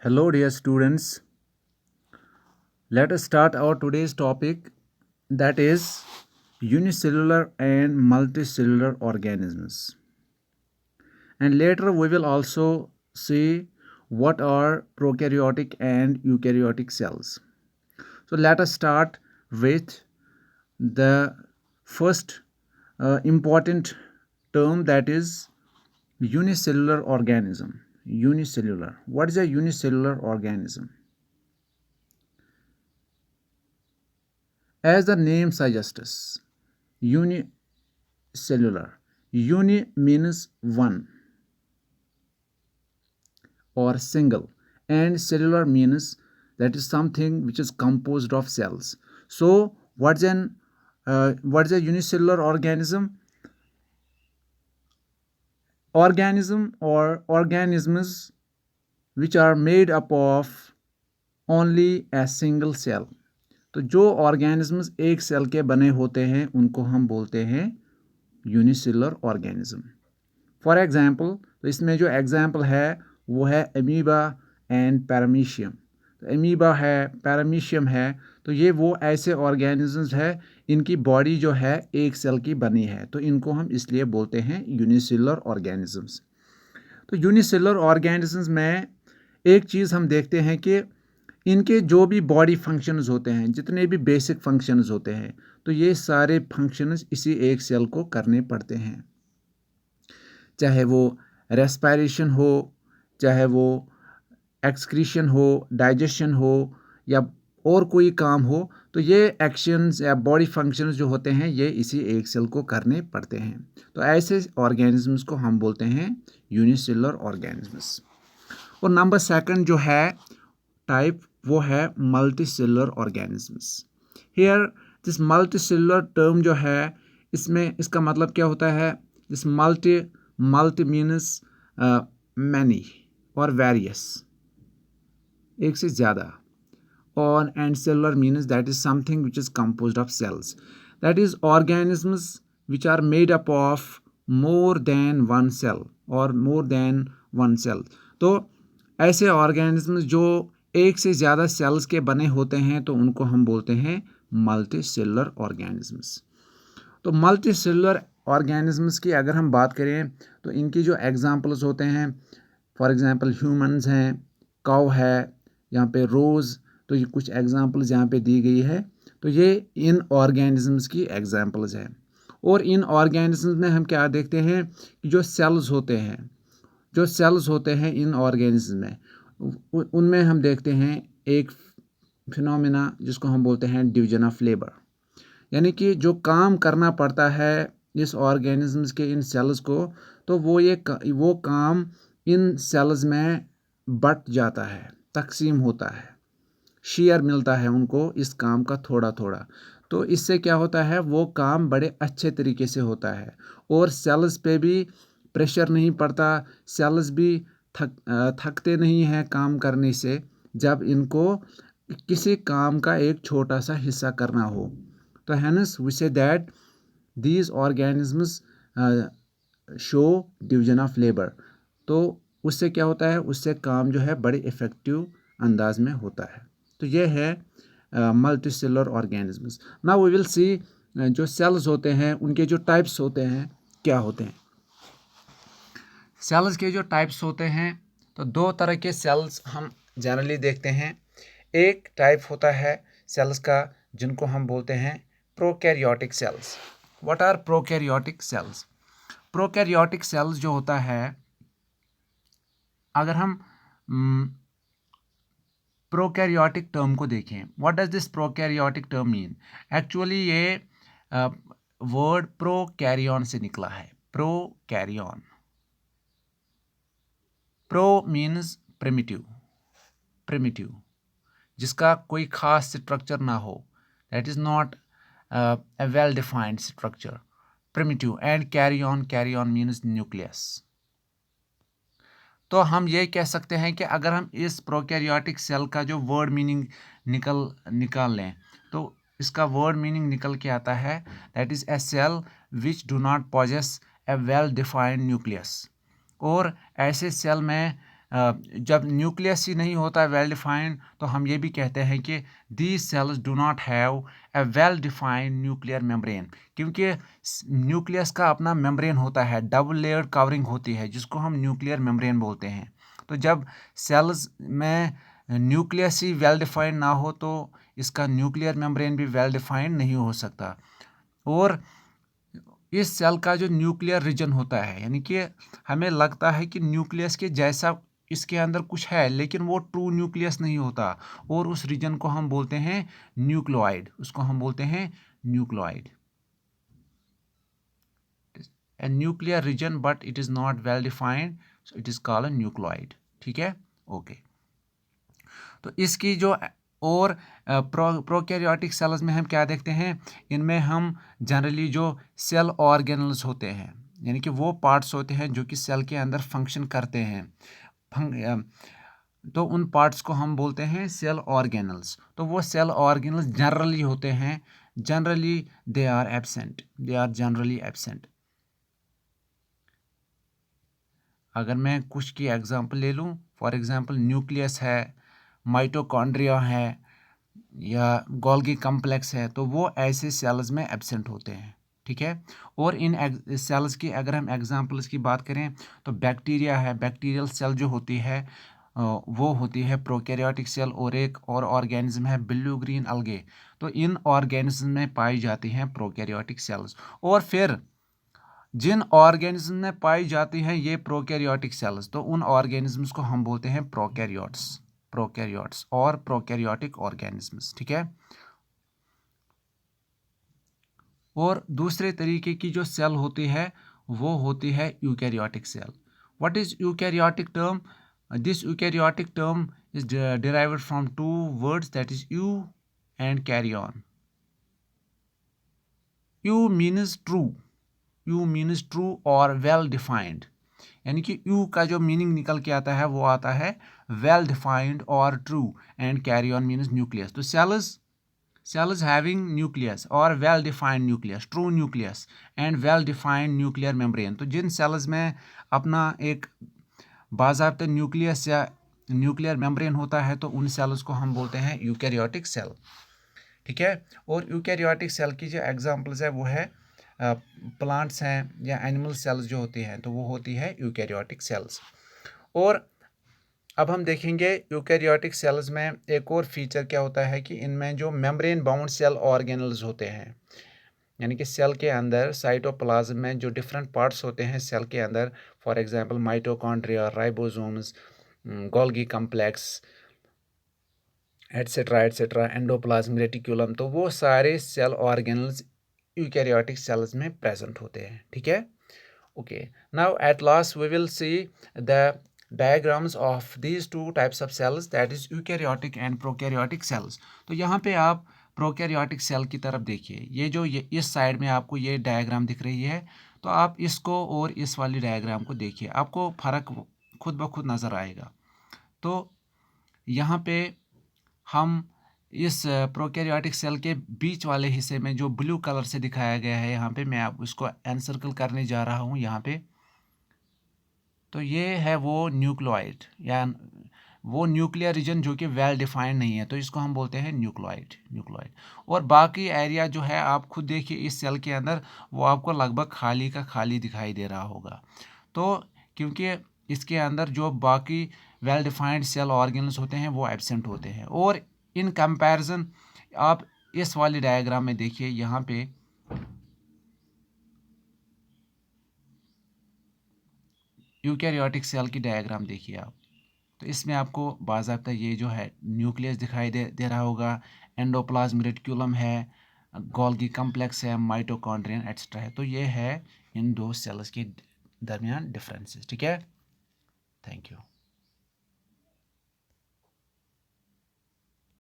Hello, dear students. Let us start our today's topic, that is unicellular and multicellular organisms. And later we will also see what are prokaryotic and eukaryotic cells. So let us start with the first important term, that is unicellular organism. Unicellular. What is a unicellular organism? As the name suggests, unicellular. Uni means one or single, and cellular means that is something which is composed of cells. So, what's a unicellular organism? Organism or organisms which are made up of only a single cell. तो जो organisms एक cell के बने होते हैं उनको हम बोलते हैं यूनिसेलुलर ऑर्गेनिज्म. फॉर एग्जांपल, तो इसमें जो एग्जांपल है वो है अमीबा एंड पैरामीशियम. तो अमीबा है, पैरामीशियम है, तो ये वो ऐसे ऑर्गेनिजम्स है, इनकी बॉडी जो है एक सेल की बनी है, तो इनको हम इसलिए बोलते हैं यूनिसेलुलर ऑर्गेनिजम्स. तो यूनिसेलुलर ऑर्गेनिजम्स में एक चीज़ हम देखते हैं कि इनके जो भी बॉडी फंक्शंस होते हैं, जितने भी बेसिक फंक्शंस होते हैं, तो ये सारे फंक्शंस इसी एक सेल को करने पड़ते हैं. चाहे वो रेस्पिरेशन हो, चाहे वो एक्सक्रीशन हो, डाइजेशन हो, या और कोई काम हो, तो ये एक्शंस या बॉडी फंक्शंस जो होते हैं ये इसी एक सेल को करने पड़ते हैं. तो ऐसे ऑर्गेनिजम्स को हम बोलते हैं यूनिसेलुलर ऑर्गेनिजम्स. और नंबर सेकंड जो है टाइप, वो है multicellular organisms. Here this multicellular term जो है, इसमें इसका मतलब क्या होता है? दिस मल्टी मीन्स मैनी और वेरियस, एक से ज़्यादा, और and cellular means that is something which is composed of cells. That is organisms which are made up of more than one cell और मोर देन वन सेल. तो ऐसे organisms जो एक से ज़्यादा सेल्स के बने होते हैं तो उनको हम बोलते हैं मल्टीसेलुलर ऑर्गेनिजम्स. तो मल्टीसेलुलर ऑर्गेनिजम्स की अगर हम बात करें तो इनकी जो एग्जांपल्स होते हैं, फॉर एग्जांपल ह्यूमंस हैं, काउ है, यहाँ पे रोज़, तो ये कुछ एग्जांपल्स यहाँ पे दी गई है. तो ये इन ऑर्गेनिजम्स की एग्जांपल्स हैं. और इन ऑर्गेनिजम्स में हम क्या देखते हैं कि जो सेल्स होते हैं इन ऑर्गेनिज्म में, उनमें हम देखते हैं एक फिनोमिना जिसको हम बोलते हैं डिवीजन ऑफ लेबर. यानी कि जो काम करना पड़ता है इस ऑर्गेनिजम्स के इन सेल्स को, तो वो काम इन सेल्स में बट जाता है, तकसीम होता है, शेयर मिलता है उनको इस काम का थोड़ा थोड़ा. तो इससे क्या होता है, वो काम बड़े अच्छे तरीके से होता है और सेल्स पे भी प्रेशर नहीं पड़ता, सेल्स भी थकते नहीं हैं काम करने से जब इनको किसी काम का एक छोटा सा हिस्सा करना हो. तो hence we see that these organisms show division of labour. तो उससे क्या होता है, उससे काम जो है बड़े इफ़ेक्टिव अंदाज में होता है. तो ये है multicellular organisms. Now we will see जो सेल्स होते हैं उनके जो टाइप्स होते हैं क्या होते हैं. सेल्स के जो टाइप्स होते हैं, तो दो तरह के सेल्स हम जनरली देखते हैं. एक टाइप होता है सेल्स का जिनको हम बोलते हैं prokaryotic cells. What are prokaryotic cells? Prokaryotic cells जो होता है, अगर हम प्रोकैरियोटिक टर्म को देखें, what does this prokaryotic term mean? Actually ये वर्ड प्रोकैरियन से निकला है. प्रोकैरियन, प्रो मीन्स प्रिमिटिव, जिसका कोई खास स्ट्रक्चर ना हो, that is not a well defined structure, primitive. and carry on means nucleus. तो हम ये कह सकते हैं कि अगर हम इस प्रोकैरियोटिक सेल का जो वर्ड मीनिंग निकाल लें, तो इसका वर्ड मीनिंग निकल के आता है that is a cell which do not possess a well defined nucleus. और ऐसे सेल में जब न्यूक्लियस ही नहीं होता वेल डिफाइंड, तो हम ये भी कहते हैं कि these cells do not have a well defined nuclear membrane, क्योंकि न्यूक्लियस का अपना मेम्ब्रेन होता है, डबल लेयर्ड कवरिंग होती है, जिसको हम न्यूक्लियर मेम्ब्रेन बोलते हैं। तो जब सेल्स में न्यूक्लियस ही वेल डिफाइंड ना हो तो इसका न्यूक्लियर मेम्ब्रेन भी वेल डिफाइंड नहीं हो सकता। और इस सेल का जो न्यूक्लियर रीजन होता है, यानी कि हमें लगता है कि न्यूक्लियस के जैसा इसके अंदर कुछ है, लेकिन वो ट्रू न्यूक्लियस नहीं होता, और उस रीजन को हम बोलते हैं न्यूक्लियोइड, उसको हम बोलते हैं nucleoid. A nuclear region but it is not well defined, so it is called a nucleoid. ठीक है, ओके। तो इसकी जो और प्रोकैरियोटिक सेल्स में हम क्या देखते हैं, इनमें हम जनरली जो सेल ऑर्गेनल्स होते हैं, यानी कि वो पार्ट्स होते हैं जो कि सेल के अंदर फंक्शन करते हैं, तो उन पार्ट्स को हम बोलते हैं सेल ऑर्गेनल्स। तो वो सेल ऑर्गेनल्स जनरली होते हैं, generally they are absent, they are generally absent. अगर मैं कुछ की एग्जांपल ले लूँ, फॉर एग्जांपल न्यूक्लियस है, माइटोकॉन्ड्रिया है, या गोल्गी कम्प्लेक्स है, तो वो ऐसे सेल्स में एब्सेंट होते हैं। ठीक है, और इन सेल्स की अगर हम एग्जांपल्स की बात करें तो बैक्टीरिया है, बैक्टीरियल सेल जो होती है वो होती है प्रोकैरियोटिक सेल, और एक और ऑर्गेनिज्म है ब्लू ग्रीन अलगे। तो इन ऑर्गेनिज्म में पाई जाती हैं प्रोकैरियोटिक सेल्स। और फिर जिन ऑर्गेनिज्म में पाई जाती हैं ये प्रोकैरियोटिक सेल्स, तो उन ऑर्गेनिजम्स को हम बोलते हैं प्रोकैरियोट्स, प्रोकैरियोट्स और प्रोकैरियोटिक ऑर्गेनिजम्स। ठीक है, और दूसरे तरीके की जो सेल होती है वो होती है eukaryotic cell. What is eukaryotic term? This eukaryotic term is derived from two words, that is you and carry on. You means true, you means true और वेल डिफाइंड, यानी कि यू का जो मीनिंग निकल के आता है वो आता है वेल डिफाइंड और true, and carry on means nucleus. तो सेल्स हैविंग न्यूक्लियस और well defined nucleus, true nucleus and well defined nuclear membrane. तो जिन सेल्स में अपना एक बाज़ाब्ता न्यूक्लियस या न्यूक्लियर मेम्ब्रेन होता है, तो उन सेल्स को हम बोलते हैं यूकैरियोटिक सेल। ठीक है, और यूकैरियोटिक सेल की जो एग्जांपल्स है वो है प्लांट्स हैं या एनिमल सेल्स जो होती हैं, तो वो होती है यूकैरियोटिक सेल्स। और अब हम देखेंगे यूकैरियोटिक सेल्स में एक और फीचर क्या होता है कि इनमें जो मेम्ब्रेन बाउंड सेल ऑर्गेनल्स होते हैं, यानी कि सेल के अंदर साइटोप्लाज्म में जो डिफरेंट पार्ट्स होते हैं सेल के अंदर, for example mitochondria, ribosomes, Golgi complex, etcetera etcetera, endoplasm reticulum, तो वो सारे सेल ऑर्गेनल्स यूकैरियोटिक सेल्स में प्रेजेंट होते हैं। ठीक है, okay. Now at last we will see the diagrams of these two types of cells, that is eukaryotic and prokaryotic cells. तो यहाँ पे आप प्रोकैरियोटिक सेल की तरफ देखिए, ये इस साइड में आपको ये डायग्राम दिख रही है, तो आप इसको और इस वाली डायग्राम को देखिए, आपको फ़र्क खुद ब खुद नज़र आएगा। तो यहाँ पे हम इस प्रोकैरियोटिक सेल के बीच वाले हिस्से में जो ब्लू कलर से दिखाया गया है, यहाँ पे मैं आप उसको एनसर्कल करने जा रहा हूँ यहाँ पे। तो ये है वो न्यूक्लियोइड या वो न्यूक्लियर रीजन जो कि वेल डिफाइंड नहीं है, तो इसको हम बोलते हैं न्यूक्लियोइड। और बाकी एरिया जो है आप खुद देखिए इस सेल के अंदर, वो आपको लगभग खाली का खाली दिखाई दे रहा होगा। तो क्योंकि इसके अंदर जो बाकी वेल डिफाइंड सेल ऑर्गेनल्स होते हैं वो एब्सेंट होते हैं। और इन कंपैरिजन आप इस वाली डायग्राम में देखिए, यहाँ पे यूकैरियोटिक सेल की डायग्राम देखिए आप, तो इसमें आपको बाज़ाब्ता ये जो है न्यूक्लियस दिखाई दे रहा होगा, एंडोप्लाज्म रेटिकुलम है, गोल्गी कम्प्लेक्स है, माइटोकॉन्ड्रियन एटसेट्रा है। तो ये है इन दो सेल्स के दरमियान डिफरेंसेस। ठीक है, थैंक यू।